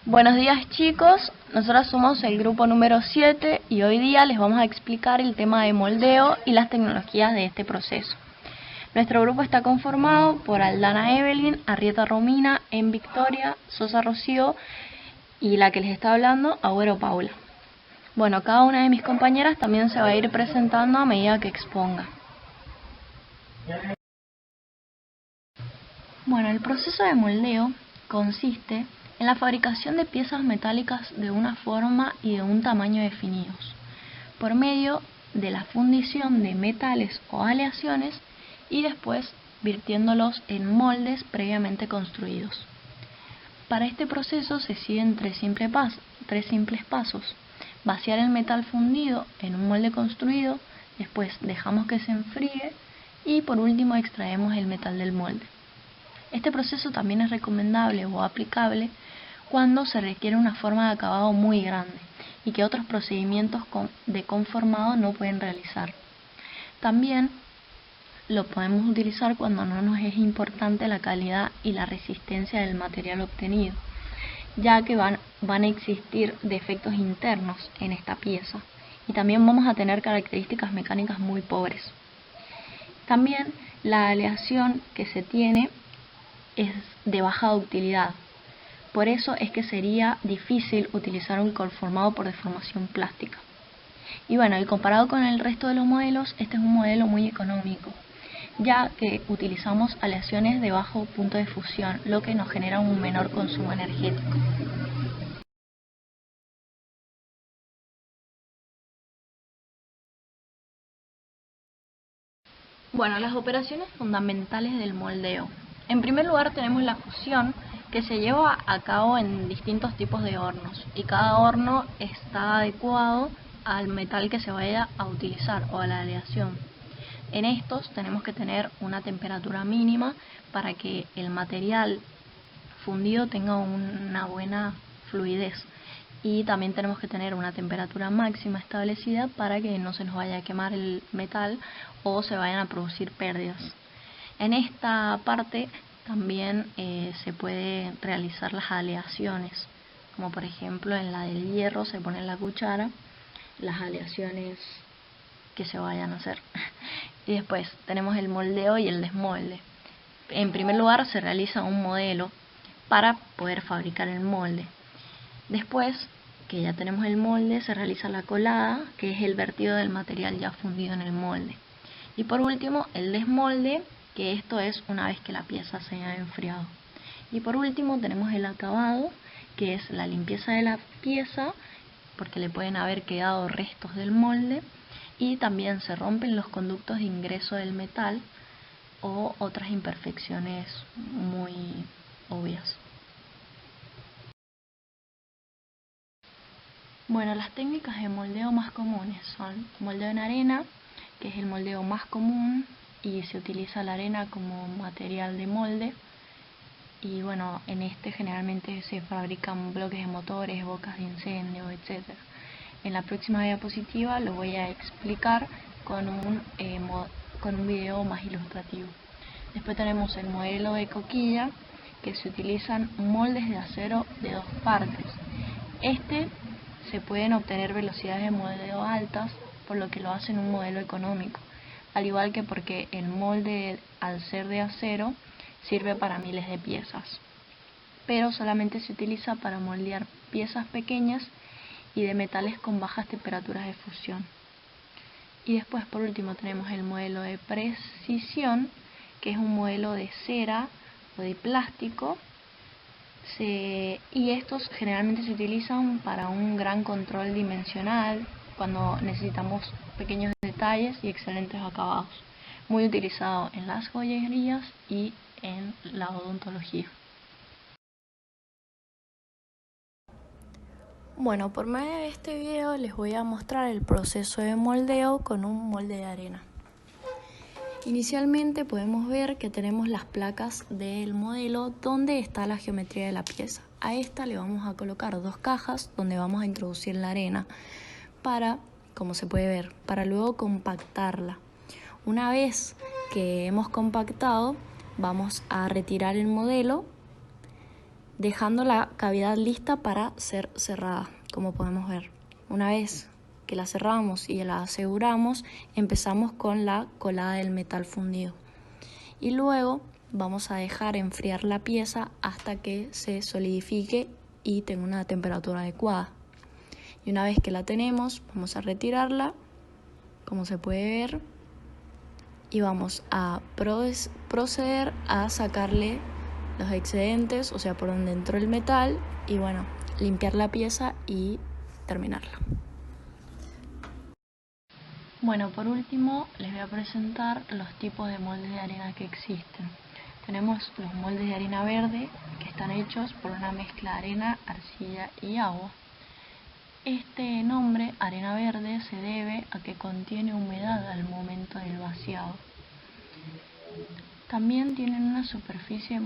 Buenos días chicos, nosotros somos el grupo número 7 y hoy día les vamos a explicar el tema de moldeo y las tecnologías de este proceso. Nuestro grupo está conformado por Aldana Evelyn, Arrieta Romina, En Victoria, Sosa Rocío y la que les está hablando, Agüero Paula. Bueno, cada una de mis compañeras también se va a ir presentando a medida que exponga. Bueno, el proceso de moldeo consiste en la fabricación de piezas metálicas de una forma y de un tamaño definidos, por medio de la fundición de metales o aleaciones y después virtiéndolos en moldes previamente construidos. Para este proceso se siguen tres simples pasos. Vaciar el metal fundido en un molde construido, después dejamos que se enfríe y por último extraemos el metal del molde. Este proceso también es recomendable o aplicable cuando se requiere una forma de acabado muy grande y que otros procedimientos de conformado no pueden realizar. También lo podemos utilizar cuando no nos es importante la calidad y la resistencia del material obtenido, ya que van a existir defectos internos en esta pieza y también vamos a tener características mecánicas muy pobres. También la aleación que se tiene es de baja utilidad. Por eso es que sería difícil utilizar un conformado por deformación plástica. Y bueno, y comparado con el resto de los modelos, este es un modelo muy económico, ya que utilizamos aleaciones de bajo punto de fusión, lo que nos genera un menor consumo energético. Bueno, las operaciones fundamentales del moldeo. En primer lugar tenemos la fusión, que se lleva a cabo en distintos tipos de hornos y cada horno está adecuado al metal que se vaya a utilizar o a la aleación. En estos tenemos que tener una temperatura mínima para que el material fundido tenga una buena fluidez. Y también tenemos que tener una temperatura máxima establecida para que no se nos vaya a quemar el metal o se vayan a producir pérdidas. En esta parte también se puede realizar las aleaciones, como por ejemplo en la del hierro se pone en la cuchara las aleaciones que se vayan a hacer. Y después tenemos el moldeo y el desmolde. En primer lugar se realiza un modelo para poder fabricar el molde. Después que ya tenemos el molde, se realiza la colada, que es el vertido del material ya fundido en el molde. Y por último, el desmolde, que esto es una vez que la pieza se haya enfriado. Y por último tenemos el acabado, que es la limpieza de la pieza, porque le pueden haber quedado restos del molde, y también se rompen los conductos de ingreso del metal o otras imperfecciones muy obvias. Bueno, las técnicas de moldeo más comunes son moldeo en arena, que es el moldeo más común y se utiliza la arena como material de molde. Y bueno, en este generalmente se fabrican bloques de motores, bocas de incendio, etc. En la próxima diapositiva lo voy a explicar con un video más ilustrativo. Después tenemos el modelo de coquilla, que se utilizan moldes de acero de dos partes. Se pueden obtener velocidades de moldeo altas, por lo que lo hacen un modelo económico, al igual que porque el molde, al ser de acero, sirve para miles de piezas, pero solamente se utiliza para moldear piezas pequeñas y de metales con bajas temperaturas de fusión. Y después, por último, tenemos el modelo de precisión, que es un modelo de cera o de plástico, y estos generalmente se utilizan para un gran control dimensional cuando necesitamos pequeños detalles y excelentes acabados. Muy utilizado en las joyerías y en la odontología. Bueno, por medio de este video les voy a mostrar el proceso de moldeo con un molde de arena. Inicialmente podemos ver que tenemos las placas del modelo donde está la geometría de la pieza. A esta le vamos a colocar dos cajas donde vamos a introducir la arena para, como se puede ver, para luego compactarla. Una vez que hemos compactado, vamos a retirar el modelo dejando la cavidad lista para ser cerrada, como podemos ver. Una vez que la cerramos y la aseguramos, empezamos con la colada del metal fundido. Y luego vamos a dejar enfriar la pieza hasta que se solidifique y tenga una temperatura adecuada. Y una vez que la tenemos, vamos a retirarla, como se puede ver, y vamos a proceder a sacarle los excedentes, o sea, por donde entró el metal, y bueno, limpiar la pieza y terminarla. Bueno, por último les voy a presentar los tipos de moldes de arena que existen. Tenemos los moldes de arena verde, que están hechos por una mezcla de arena, arcilla y agua. Este nombre, arena verde, se debe a que contiene humedad al momento del vaciado. También tienen una superficie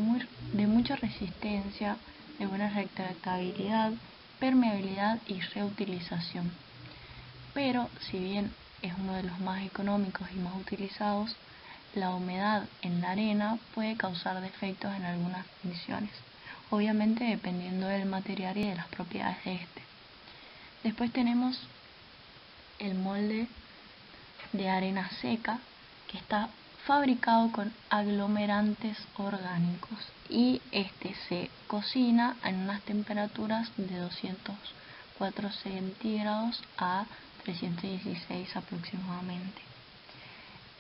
de mucha resistencia, de buena retractabilidad, permeabilidad y reutilización. Pero, si bien es uno de los más económicos y más utilizados, la humedad en la arena puede causar defectos en algunas funciones, obviamente dependiendo del material y de las propiedades de este. Después tenemos el molde de arena seca, que está fabricado con aglomerantes orgánicos y este se cocina en unas temperaturas de 204 centígrados a 316 aproximadamente.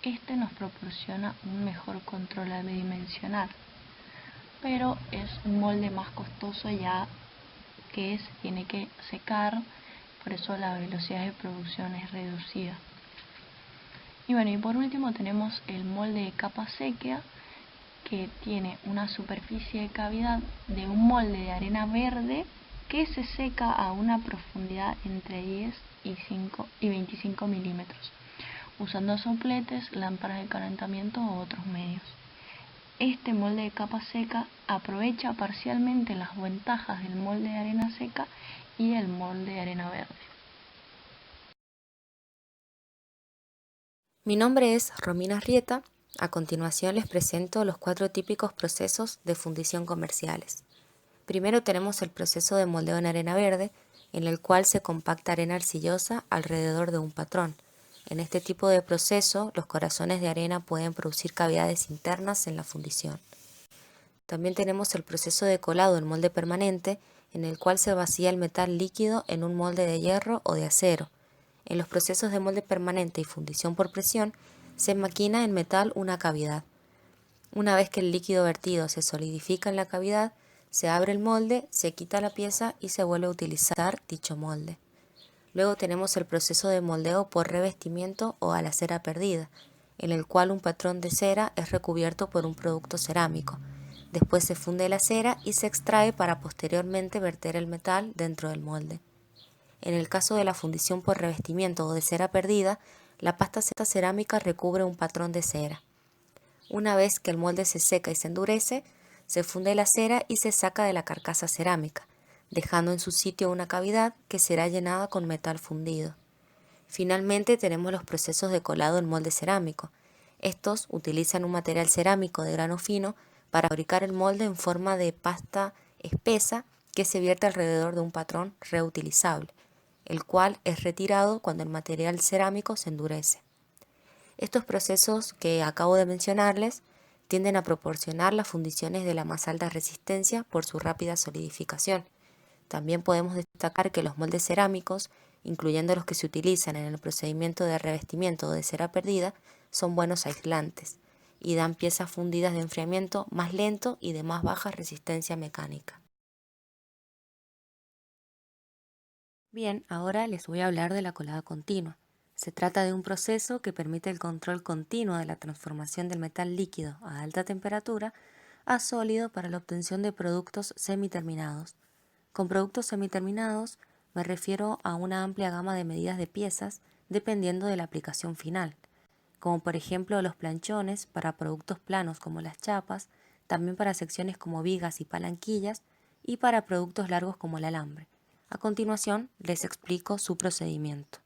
Este nos proporciona un mejor control bidimensional, pero es un molde más costoso ya que se tiene que secar, por eso la velocidad de producción es reducida. Y bueno, y por último tenemos el molde de capa seca, que tiene una superficie de cavidad de un molde de arena verde que se seca a una profundidad entre 10 y 25 milímetros, usando sopletes, lámparas de calentamiento u otros medios. Este molde de capa seca aprovecha parcialmente las ventajas del molde de arena seca y el molde de arena verde. Mi nombre es Romina Arrieta. A continuación les presento los 4 típicos procesos de fundición comerciales. Primero tenemos el proceso de moldeo en arena verde, en el cual se compacta arena arcillosa alrededor de un patrón. En este tipo de proceso, los corazones de arena pueden producir cavidades internas en la fundición. También tenemos el proceso de colado en molde permanente, en el cual se vacía el metal líquido en un molde de hierro o de acero. En los procesos de molde permanente y fundición por presión, se maquina en metal una cavidad. Una vez que el líquido vertido se solidifica en la cavidad, se abre el molde, se quita la pieza y se vuelve a utilizar dicho molde. Luego tenemos el proceso de moldeo por revestimiento o a la cera perdida, en el cual un patrón de cera es recubierto por un producto cerámico. Después se funde la cera y se extrae para posteriormente verter el metal dentro del molde. En el caso de la fundición por revestimiento o de cera perdida, la pasta cerámica recubre un patrón de cera. Una vez que el molde se seca y se endurece, se funde la cera y se saca de la carcasa cerámica, dejando en su sitio una cavidad que será llenada con metal fundido. Finalmente tenemos los procesos de colado en molde cerámico. Estos utilizan un material cerámico de grano fino para fabricar el molde en forma de pasta espesa que se vierte alrededor de un patrón reutilizable, el cual es retirado cuando el material cerámico se endurece. Estos procesos que acabo de mencionarles tienden a proporcionar las fundiciones de la más alta resistencia por su rápida solidificación. También podemos destacar que los moldes cerámicos, incluyendo los que se utilizan en el procedimiento de revestimiento o de cera perdida, son buenos aislantes y dan piezas fundidas de enfriamiento más lento y de más baja resistencia mecánica. Bien, ahora les voy a hablar de la colada continua. Se trata de un proceso que permite el control continuo de la transformación del metal líquido a alta temperatura a sólido para la obtención de productos semiterminados. Con productos semiterminados me refiero a una amplia gama de medidas de piezas dependiendo de la aplicación final, como por ejemplo los planchones para productos planos como las chapas, también para secciones como vigas y palanquillas y para productos largos como el alambre. A continuación les explico su procedimiento.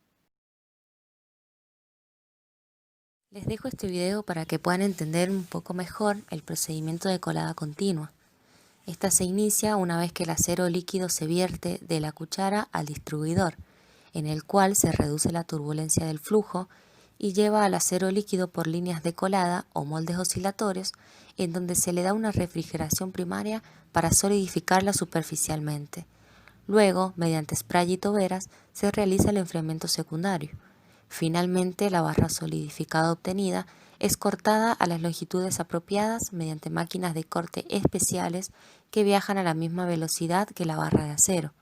Les dejo este video para que puedan entender un poco mejor el procedimiento de colada continua. Esta se inicia una vez que el acero líquido se vierte de la cuchara al distribuidor, en el cual se reduce la turbulencia del flujo y lleva al acero líquido por líneas de colada o moldes oscilatorios, en donde se le da una refrigeración primaria para solidificarla superficialmente. Luego, mediante spray y toberas, se realiza el enfriamiento secundario. Finalmente, la barra solidificada obtenida es cortada a las longitudes apropiadas mediante máquinas de corte especiales que viajan a la misma velocidad que la barra de acero.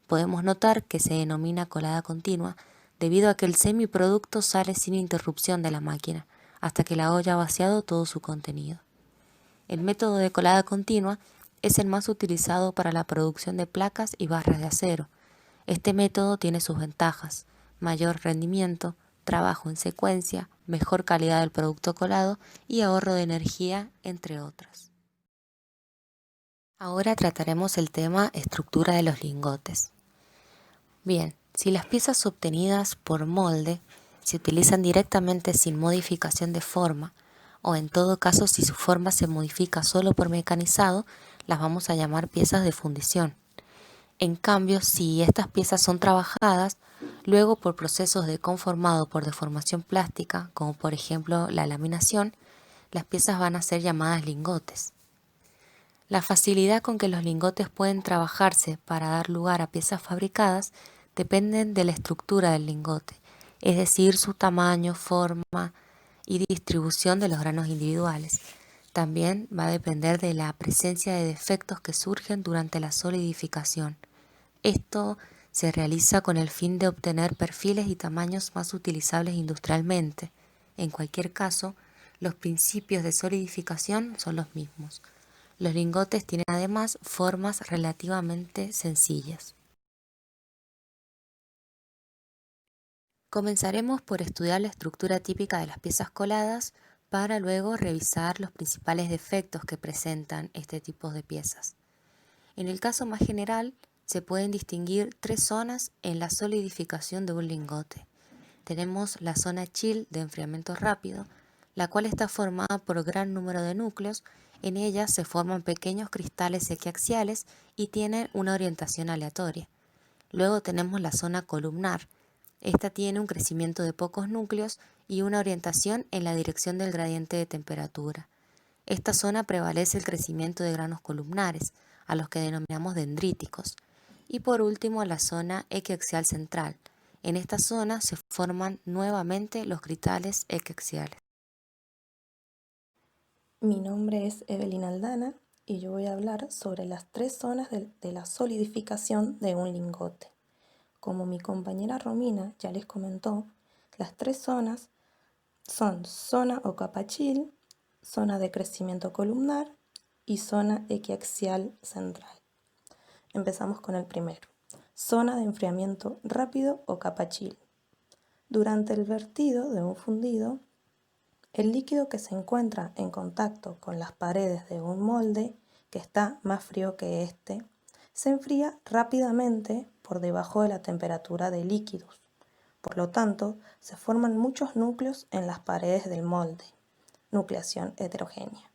Podemos notar que se denomina colada continua debido a que el semiproducto sale sin interrupción de la máquina hasta que la olla ha vaciado todo su contenido. El método de colada continua es el más utilizado para la producción de placas y barras de acero. Este método tiene sus ventajas: mayor rendimiento, trabajo en secuencia, mejor calidad del producto colado y ahorro de energía, entre otras. Ahora trataremos el tema estructura de los lingotes. Bien, si las piezas obtenidas por molde se utilizan directamente sin modificación de forma, o en todo caso si su forma se modifica solo por mecanizado, las vamos a llamar piezas de fundición. En cambio, si estas piezas son trabajadas, luego por procesos de conformado por deformación plástica, como por ejemplo la laminación, las piezas van a ser llamadas lingotes. La facilidad con que los lingotes pueden trabajarse para dar lugar a piezas fabricadas dependen de la estructura del lingote, es decir, su tamaño, forma y distribución de los granos individuales. También va a depender de la presencia de defectos que surgen durante la solidificación. Esto se realiza con el fin de obtener perfiles y tamaños más utilizables industrialmente. En cualquier caso, los principios de solidificación son los mismos. Los lingotes tienen además formas relativamente sencillas. Comenzaremos por estudiar la estructura típica de las piezas coladas para luego revisar los principales defectos que presentan este tipo de piezas. En el caso más general, se pueden distinguir tres zonas en la solidificación de un lingote. Tenemos la zona chill de enfriamiento rápido, la cual está formada por gran número de núcleos. En ella se forman pequeños cristales equiaxiales y tienen una orientación aleatoria. Luego tenemos la zona columnar. Esta tiene un crecimiento de pocos núcleos y una orientación en la dirección del gradiente de temperatura. Esta zona prevalece el crecimiento de granos columnares, a los que denominamos dendríticos. Y por último, la zona equiaxial central. En esta zona se forman nuevamente los cristales equiaxiales. Mi nombre es Evelyn Aldana y yo voy a hablar sobre las tres zonas de la solidificación de un lingote. Como mi compañera Romina ya les comentó, las tres zonas son zona o capa chill, zona de crecimiento columnar y zona equiaxial central. Empezamos con el primero, zona de enfriamiento rápido o capa chill. Durante el vertido de un fundido, el líquido que se encuentra en contacto con las paredes de un molde, que está más frío que este, se enfría rápidamente por debajo de la temperatura de líquidos. Por lo tanto, se forman muchos núcleos en las paredes del molde, nucleación heterogénea,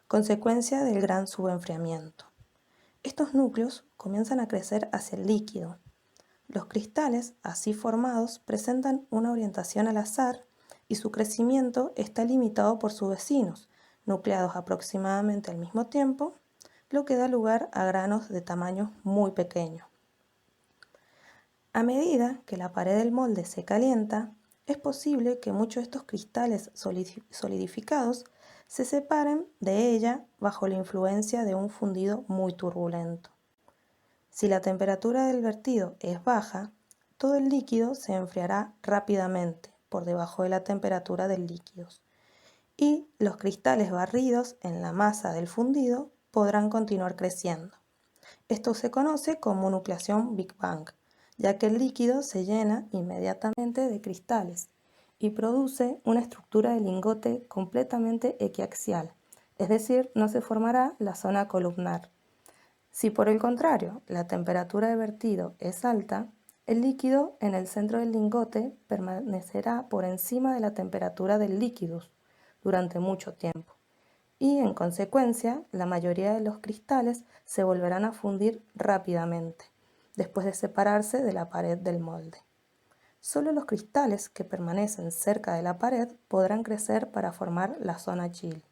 consecuencia del gran subenfriamiento. Estos núcleos comienzan a crecer hacia el líquido. Los cristales así formados presentan una orientación al azar y su crecimiento está limitado por sus vecinos, nucleados aproximadamente al mismo tiempo, lo que da lugar a granos de tamaño muy pequeño. A medida que la pared del molde se calienta, es posible que muchos de estos cristales solidificados se separen de ella bajo la influencia de un fundido muy turbulento. Si la temperatura del vertido es baja, todo el líquido se enfriará rápidamente por debajo de la temperatura del líquido y los cristales barridos en la masa del fundido podrán continuar creciendo. Esto se conoce como nucleación Big Bang, ya que el líquido se llena inmediatamente de cristales y produce una estructura de lingote completamente equiaxial, es decir, no se formará la zona columnar. Si por el contrario la temperatura de vertido es alta, el líquido en el centro del lingote permanecerá por encima de la temperatura del líquido durante mucho tiempo y, en consecuencia, la mayoría de los cristales se volverán a fundir rápidamente, después de separarse de la pared del molde. Solo los cristales que permanecen cerca de la pared podrán crecer para formar la zona chill.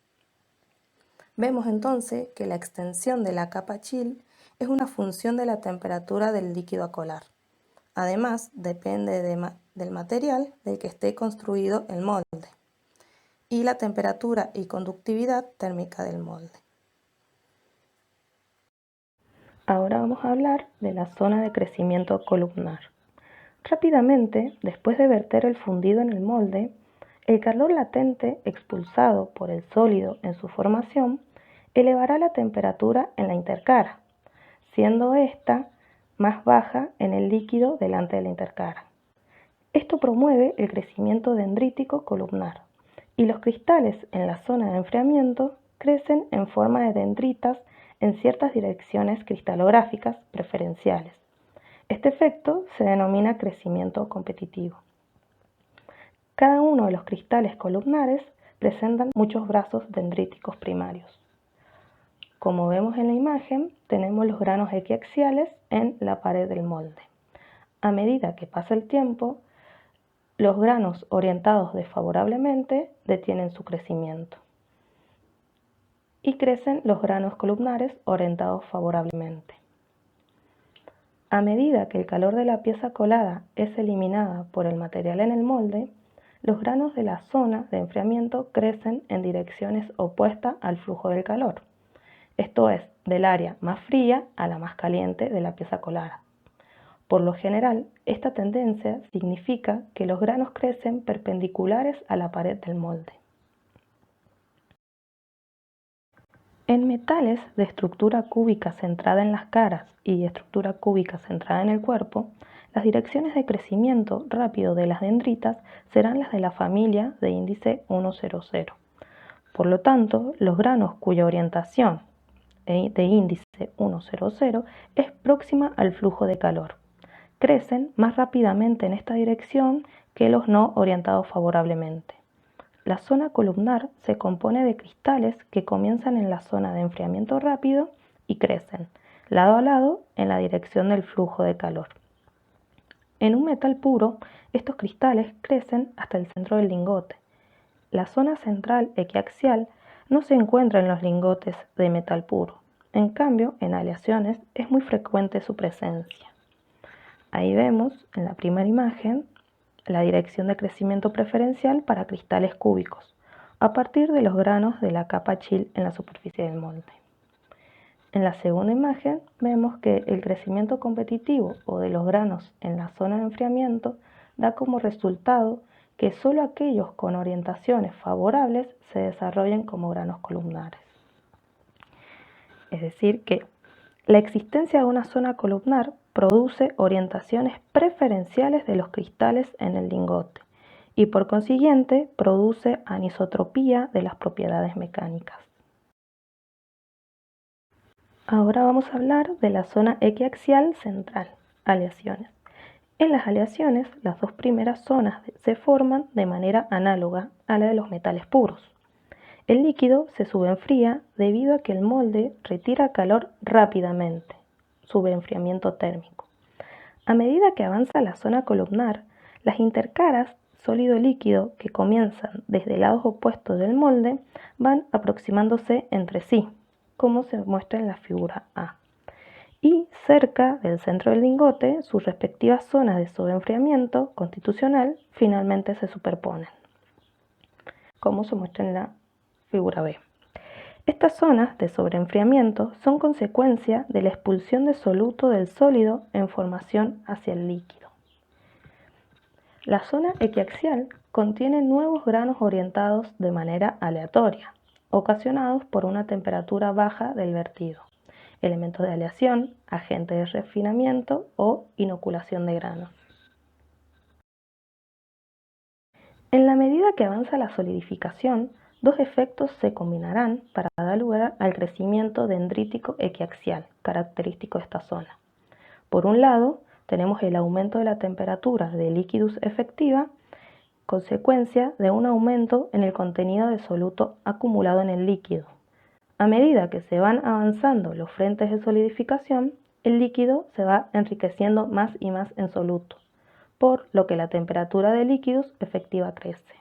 Vemos entonces que la extensión de la capa chill es una función de la temperatura del líquido a colar. Además, depende del material del que esté construido el molde y la temperatura y conductividad térmica del molde. Ahora vamos a hablar de la zona de crecimiento columnar. Rápidamente, después de verter el fundido en el molde, el calor latente expulsado por el sólido en su formación elevará la temperatura en la intercara, siendo ésta más baja en el líquido delante de la intercara. Esto promueve el crecimiento dendrítico columnar y los cristales en la zona de enfriamiento crecen en forma de dendritas en ciertas direcciones cristalográficas preferenciales. Este efecto se denomina crecimiento competitivo. Cada uno de los cristales columnares presentan muchos brazos dendríticos primarios. Como vemos en la imagen, tenemos los granos equiaxiales en la pared del molde. A medida que pasa el tiempo, los granos orientados desfavorablemente detienen su crecimiento y crecen los granos columnares orientados favorablemente. A medida que el calor de la pieza colada es eliminada por el material en el molde, los granos de la zona de enfriamiento crecen en direcciones opuestas al flujo del calor, esto es, del área más fría a la más caliente de la pieza colada. Por lo general, esta tendencia significa que los granos crecen perpendiculares a la pared del molde. En metales de estructura cúbica centrada en las caras y de estructura cúbica centrada en el cuerpo, las direcciones de crecimiento rápido de las dendritas serán las de la familia de índice 100. Por lo tanto, los granos cuya orientación de índice 100 es próxima al flujo de calor crecen más rápidamente en esta dirección que los no orientados favorablemente. La zona columnar se compone de cristales que comienzan en la zona de enfriamiento rápido y crecen, lado a lado, en la dirección del flujo de calor. En un metal puro, estos cristales crecen hasta el centro del lingote. La zona central equiaxial no se encuentra en los lingotes de metal puro. En cambio, en aleaciones es muy frecuente su presencia. Ahí vemos, en la primera imagen, la dirección de crecimiento preferencial para cristales cúbicos, a partir de los granos de la capa chill en la superficie del molde. En la segunda imagen vemos que el crecimiento competitivo o de los granos en la zona de enfriamiento da como resultado que solo aquellos con orientaciones favorables se desarrollen como granos columnares. Es decir, que la existencia de una zona columnar produce orientaciones preferenciales de los cristales en el lingote y por consiguiente produce anisotropía de las propiedades mecánicas. Ahora vamos a hablar de la zona equiaxial central, aleaciones. En las aleaciones, las dos primeras zonas se forman de manera análoga a la de los metales puros. El líquido se subenfría debido a que el molde retira calor rápidamente, subenfriamiento térmico. A medida que avanza la zona columnar, las intercaras sólido-líquido que comienzan desde lados opuestos del molde van aproximándose entre sí, como se muestra en la figura A. Y cerca del centro del lingote, sus respectivas zonas de subenfriamiento constitucional finalmente se superponen, como se muestra en la figura B. Estas zonas de sobreenfriamiento son consecuencia de la expulsión de soluto del sólido en formación hacia el líquido. La zona equiaxial contiene nuevos granos orientados de manera aleatoria, ocasionados por una temperatura baja del vertido, elementos de aleación, agentes de refinamiento o inoculación de granos. En la medida que avanza la solidificación, dos efectos se combinarán para dar lugar al crecimiento dendrítico equiaxial, característico de esta zona. Por un lado, tenemos el aumento de la temperatura de liquidus efectiva, consecuencia de un aumento en el contenido de soluto acumulado en el líquido, A medida que se van avanzando los frentes de solidificación, el líquido se va enriqueciendo más y más en soluto, por lo que la temperatura de líquidos efectiva crece.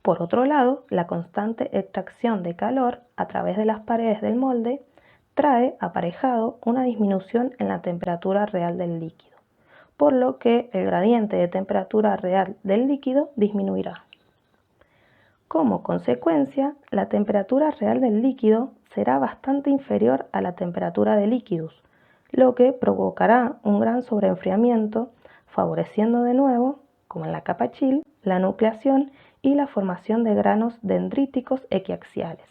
Por otro lado, la constante extracción de calor a través de las paredes del molde trae aparejado una disminución en la temperatura real del líquido, por lo que el gradiente de temperatura real del líquido disminuirá. Como consecuencia, la temperatura real del líquido será bastante inferior a la temperatura de líquidos, lo que provocará un gran sobreenfriamiento, favoreciendo de nuevo, como en la capa chill, la nucleación y la formación de granos dendríticos equiaxiales.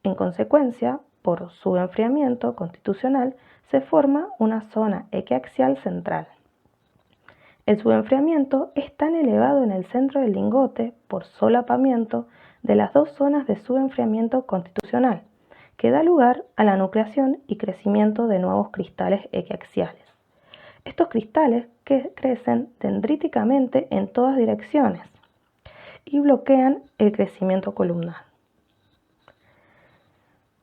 En consecuencia, por su enfriamiento constitucional, se forma una zona equiaxial central. El subenfriamiento es tan elevado en el centro del lingote por solapamiento de las dos zonas de subenfriamiento constitucional, que da lugar a la nucleación y crecimiento de nuevos cristales equiaxiales. Estos cristales crecen dendríticamente en todas direcciones y bloquean el crecimiento columnar.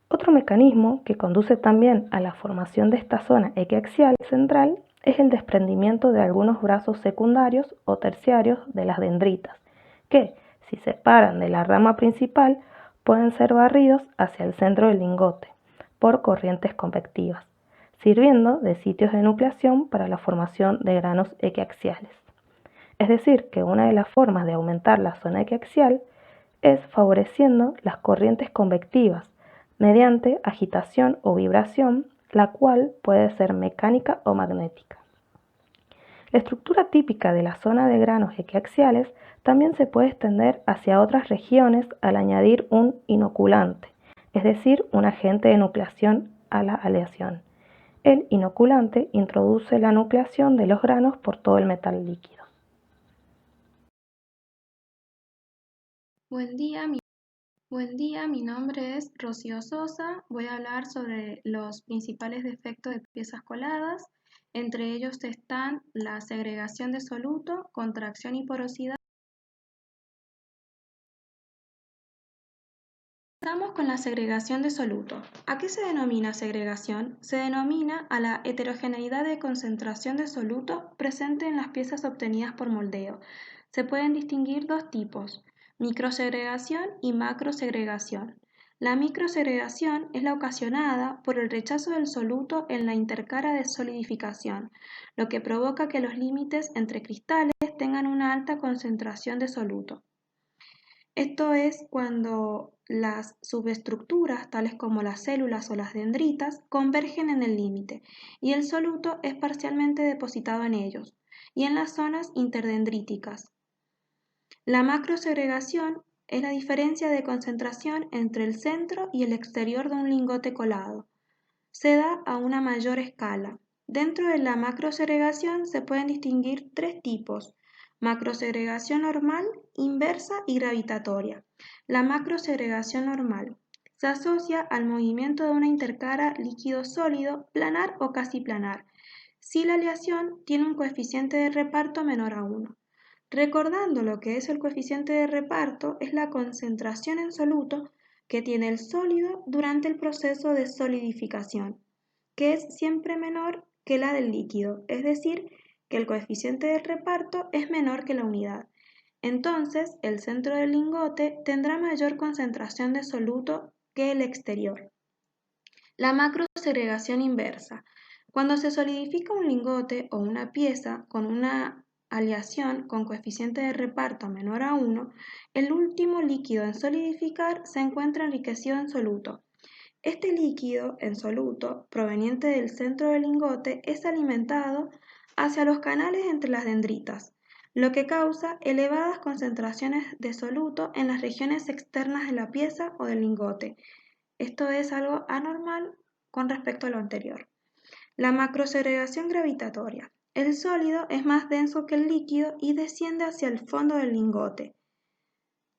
Otro mecanismo que conduce también a la formación de esta zona equiaxial central es el desprendimiento de algunos brazos secundarios o terciarios de las dendritas, que, si se separan de la rama principal, pueden ser barridos hacia el centro del lingote por corrientes convectivas, sirviendo de sitios de nucleación para la formación de granos equiaxiales. Es decir, que una de las formas de aumentar la zona equiaxial es favoreciendo las corrientes convectivas mediante agitación o vibración, la cual puede ser mecánica o magnética. La estructura típica de la zona de granos equiaxiales también se puede extender hacia otras regiones al añadir un inoculante, es decir, un agente de nucleación a la aleación. El inoculante introduce la nucleación de los granos por todo el metal líquido. Buen día, mi nombre es Rocío Sosa. Voy a hablar sobre los principales defectos de piezas coladas. Entre ellos están la segregación de soluto, contracción y porosidad. Empezamos con la segregación de soluto. ¿A qué se denomina segregación? Se denomina a la heterogeneidad de concentración de soluto presente en las piezas obtenidas por moldeo. Se pueden distinguir dos tipos: microsegregación y macrosegregación. La microsegregación es la ocasionada por el rechazo del soluto en la intercara de solidificación, lo que provoca que los límites entre cristales tengan una alta concentración de soluto. Esto es cuando las subestructuras, tales como las células o las dendritas, convergen en el límite y el soluto es parcialmente depositado en ellos y en las zonas interdendríticas. La macrosegregación es la diferencia de concentración entre el centro y el exterior de un lingote colado. Se da a una mayor escala. Dentro de la macrosegregación se pueden distinguir tres tipos: macrosegregación normal, inversa y gravitatoria. La macrosegregación normal se asocia al movimiento de una intercara líquido-sólido, planar o casi planar, si la aleación tiene un coeficiente de reparto menor a 1. Recordando lo que es el coeficiente de reparto, es la concentración en soluto que tiene el sólido durante el proceso de solidificación, que es siempre menor que la del líquido, es decir, que el coeficiente de reparto es menor que la unidad. Entonces, el centro del lingote tendrá mayor concentración de soluto que el exterior. La macrosegregación inversa. Cuando se solidifica un lingote o una pieza con una aleación con coeficiente de reparto menor a 1, el último líquido en solidificar se encuentra enriquecido en soluto. Este líquido en soluto, proveniente del centro del lingote, es alimentado hacia los canales entre las dendritas, lo que causa elevadas concentraciones de soluto en las regiones externas de la pieza o del lingote. Esto es algo anormal con respecto a lo anterior. La macrosegregación gravitatoria. El sólido es más denso que el líquido y desciende hacia el fondo del lingote.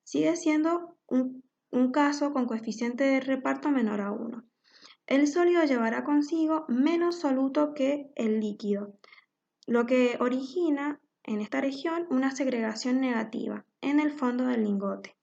Sigue siendo un caso con coeficiente de reparto menor a 1. El sólido llevará consigo menos soluto que el líquido, lo que origina en esta región una segregación negativa en el fondo del lingote.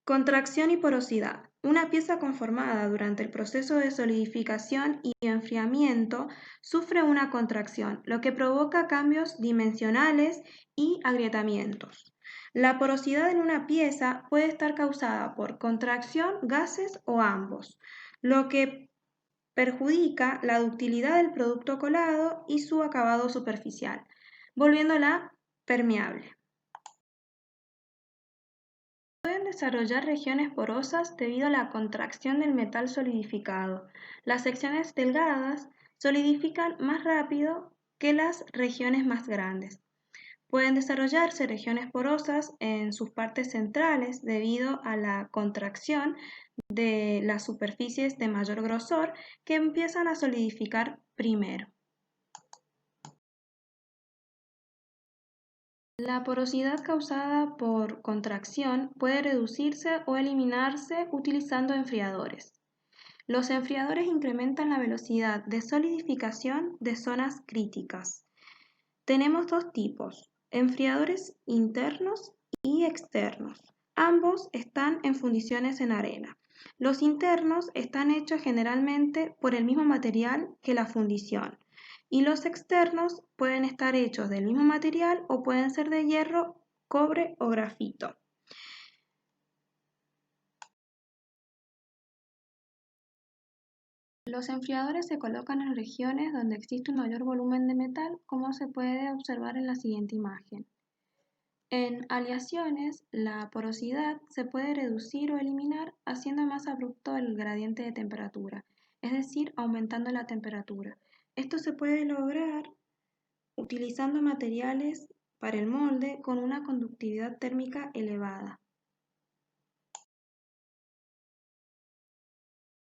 Contracción y porosidad. Una pieza conformada durante el proceso de solidificación y enfriamiento sufre una contracción, lo que provoca cambios dimensionales y agrietamientos. La porosidad en una pieza puede estar causada por contracción, gases o ambos, lo que perjudica la ductilidad del producto colado y su acabado superficial, volviéndola permeable. Pueden desarrollar regiones porosas debido a la contracción del metal solidificado. Las secciones delgadas solidifican más rápido que las regiones más grandes. Pueden desarrollarse regiones porosas en sus partes centrales debido a la contracción de las superficies de mayor grosor que empiezan a solidificar primero. La porosidad causada por contracción puede reducirse o eliminarse utilizando enfriadores. Los enfriadores incrementan la velocidad de solidificación de zonas críticas. Tenemos dos tipos, enfriadores internos y externos. Ambos están en fundiciones en arena. Los internos están hechos generalmente por el mismo material que la fundición. Y los externos pueden estar hechos del mismo material o pueden ser de hierro, cobre o grafito. Los enfriadores se colocan en regiones donde existe un mayor volumen de metal, como se puede observar en la siguiente imagen. En aleaciones, la porosidad se puede reducir o eliminar haciendo más abrupto el gradiente de temperatura, es decir, aumentando la temperatura. Esto se puede lograr utilizando materiales para el molde con una conductividad térmica elevada.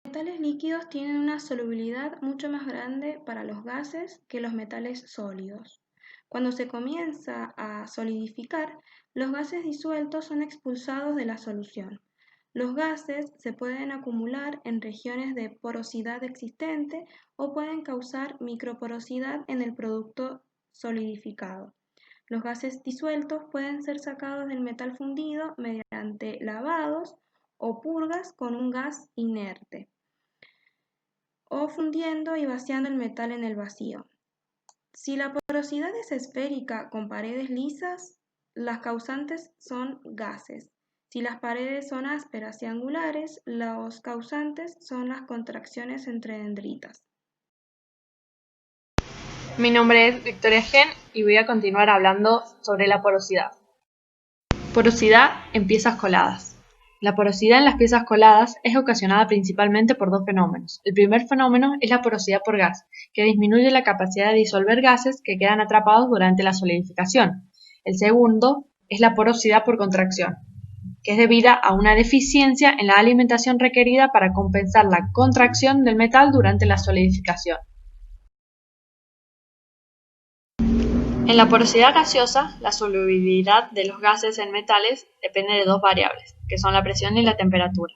Los metales líquidos tienen una solubilidad mucho más grande para los gases que los metales sólidos. Cuando se comienza a solidificar, los gases disueltos son expulsados de la solución. Los gases se pueden acumular en regiones de porosidad existente o pueden causar microporosidad en el producto solidificado. Los gases disueltos pueden ser sacados del metal fundido mediante lavados o purgas con un gas inerte, o fundiendo y vaciando el metal en el vacío. Si la porosidad es esférica con paredes lisas, las causantes son gases. Si las paredes son ásperas y angulares, los causantes son las contracciones entre dendritas. Mi nombre es Victoria Gen y voy a continuar hablando sobre la porosidad. Porosidad en piezas coladas. La porosidad en las piezas coladas es ocasionada principalmente por dos fenómenos. El primer fenómeno es la porosidad por gas, que disminuye la capacidad de disolver gases que quedan atrapados durante la solidificación. El segundo es la porosidad por contracción, que es debida a una deficiencia en la alimentación requerida para compensar la contracción del metal durante la solidificación. En la porosidad gaseosa, la solubilidad de los gases en metales depende de dos variables, que son la presión y la temperatura.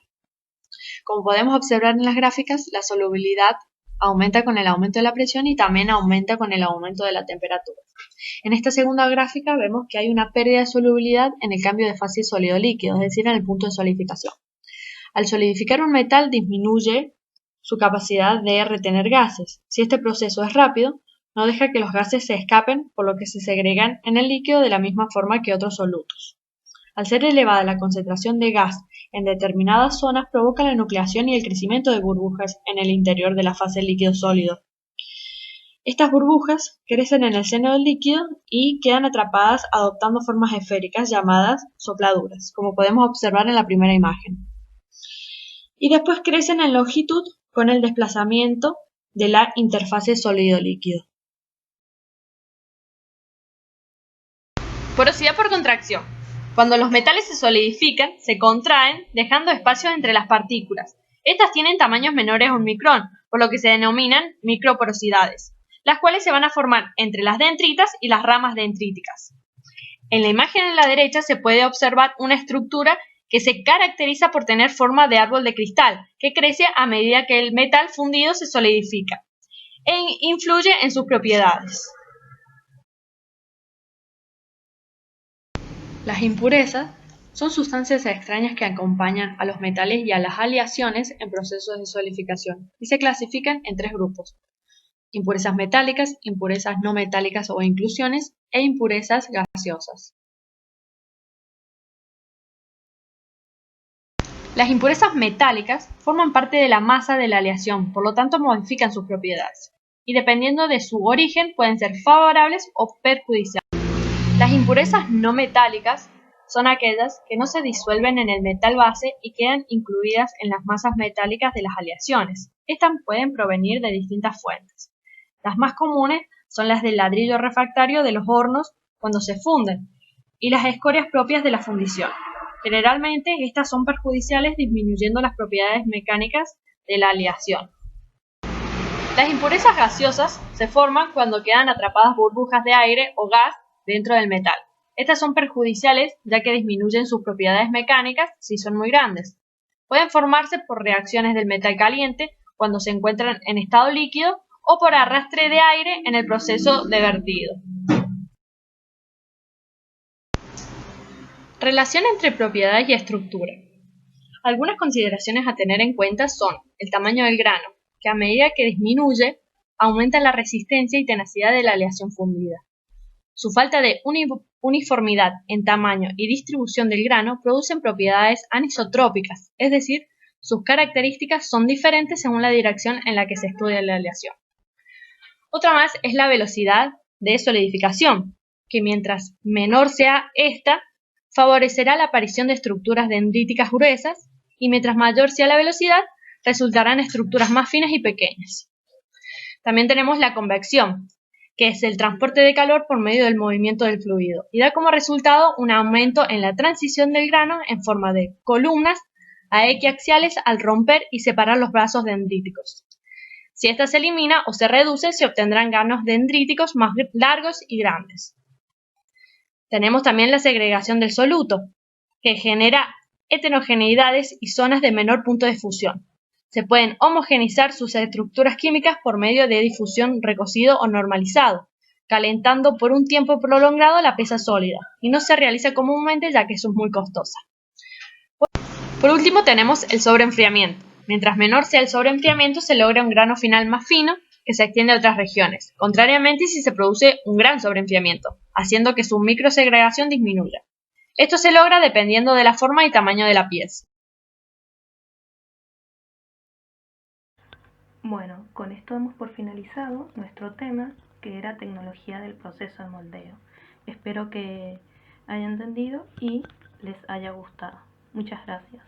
Como podemos observar en las gráficas, la solubilidad aumenta con el aumento de la presión y también aumenta con el aumento de la temperatura. En esta segunda gráfica vemos que hay una pérdida de solubilidad en el cambio de fase sólido-líquido, es decir, en el punto de solidificación. Al solidificar un metal disminuye su capacidad de retener gases. Si este proceso es rápido, no deja que los gases se escapen, por lo que se segregan en el líquido de la misma forma que otros solutos. Al ser elevada la concentración de gas en determinadas zonas, provoca la nucleación y el crecimiento de burbujas en el interior de la fase líquido-sólido. Estas burbujas crecen en el seno del líquido y quedan atrapadas adoptando formas esféricas llamadas sopladuras, como podemos observar en la primera imagen. Y después crecen en longitud con el desplazamiento de la interfase sólido-líquido. Porosidad por contracción. Cuando los metales se solidifican, se contraen, dejando espacio entre las partículas. Estas tienen tamaños menores a un micrón, por lo que se denominan microporosidades, las cuales se van a formar entre las dendritas y las ramas dendríticas. En la imagen en la derecha se puede observar una estructura que se caracteriza por tener forma de árbol de cristal, que crece a medida que el metal fundido se solidifica e influye en sus propiedades. Las impurezas Son sustancias extrañas que acompañan a los metales y a las aleaciones en procesos de solidificación y se clasifican en 3 grupos: impurezas metálicas, impurezas no metálicas o inclusiones e impurezas gaseosas. Las impurezas metálicas forman parte de la masa de la aleación, por lo tanto modifican sus propiedades, y dependiendo de su origen pueden ser favorables o perjudiciales. Las impurezas no metálicas son aquellas que no se disuelven en el metal base y quedan incluidas en las masas metálicas de las aleaciones. Estas pueden provenir de distintas fuentes. Las más comunes son las del ladrillo refractario de los hornos cuando se funden y las escorias propias de la fundición. Generalmente estas son perjudiciales, disminuyendo las propiedades mecánicas de la aleación. Las impurezas gaseosas se forman cuando quedan atrapadas burbujas de aire o gas dentro del metal. Estas son perjudiciales ya que disminuyen sus propiedades mecánicas si son muy grandes. Pueden formarse por reacciones del metal caliente cuando se encuentran en estado líquido o por arrastre de aire en el proceso de vertido. Relación entre propiedades y estructura. Algunas consideraciones a tener en cuenta son el tamaño del grano, que a medida que disminuye, aumenta la resistencia y tenacidad de la aleación fundida. Su falta de uniformidad en tamaño y distribución del grano producen propiedades anisotrópicas, es decir, sus características son diferentes según la dirección en la que se estudia la aleación. Otra más es la velocidad de solidificación, que mientras menor sea esta, favorecerá la aparición de estructuras dendríticas gruesas, y mientras mayor sea la velocidad, resultarán estructuras más finas y pequeñas. También tenemos la convección, que es el transporte de calor por medio del movimiento del fluido, y da como resultado un aumento en la transición del grano en forma de columnas equiaxiales al romper y separar los brazos dendríticos. Si esta se elimina o se reduce, se obtendrán granos dendríticos más largos y grandes. Tenemos también la segregación del soluto, que genera heterogeneidades y zonas de menor punto de fusión. Se pueden homogeneizar sus estructuras químicas por medio de difusión, recocido o normalizado, calentando por un tiempo prolongado la pieza sólida, y no se realiza comúnmente ya que eso es muy costosa. Por último tenemos el sobreenfriamiento. Mientras menor sea el sobreenfriamiento, se logra un grano final más fino que se extiende a otras regiones, contrariamente si se produce un gran sobreenfriamiento, haciendo que su microsegregación disminuya. Esto se logra dependiendo de la forma y tamaño de la pieza. Bueno, con esto hemos por finalizado nuestro tema, que era tecnología del proceso de moldeo. Espero que hayan entendido y les haya gustado. Muchas gracias.